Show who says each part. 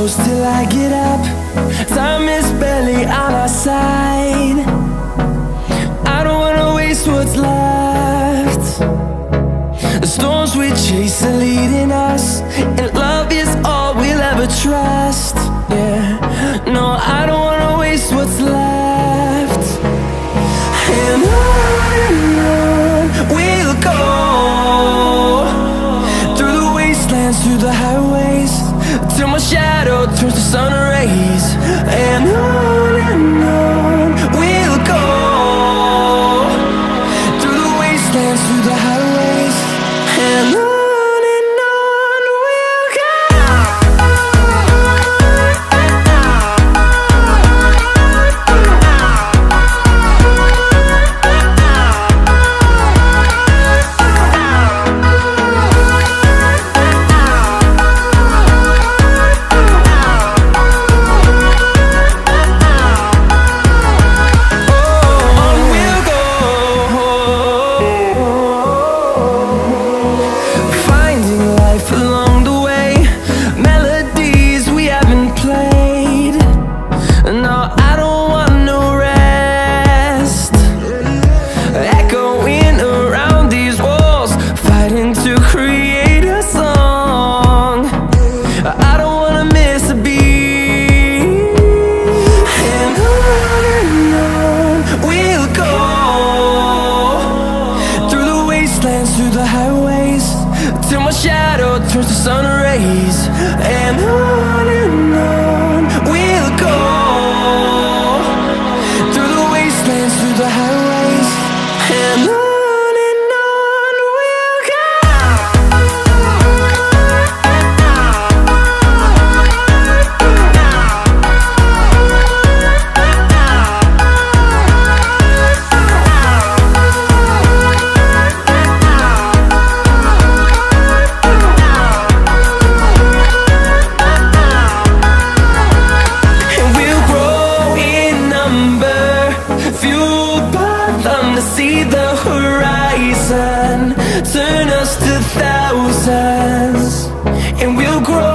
Speaker 1: close till I get up. Time is barely on our side. I don't wanna waste what's left. The storms we chase are leading us, and love is all we'll ever trust. Yeah, no, I don't wanna waste what's left. And on we'll go, through the wastelands, through the highways, till my shadow turns to sun rays. And on we'll go, through the wastelands, through the highways, and on we'll go. Along the way, melodies we haven't played. No, I don't want no rest. Echoing around these walls, fighting to create a song. I don't wanna miss a beat. And on we'll go, through the wastelands, through the highways, till my shadow turns to sun rays. And on we'll go, through the wastelands, through the highways, and on we'll go. See the horizon turn us to thousands, and we'll grow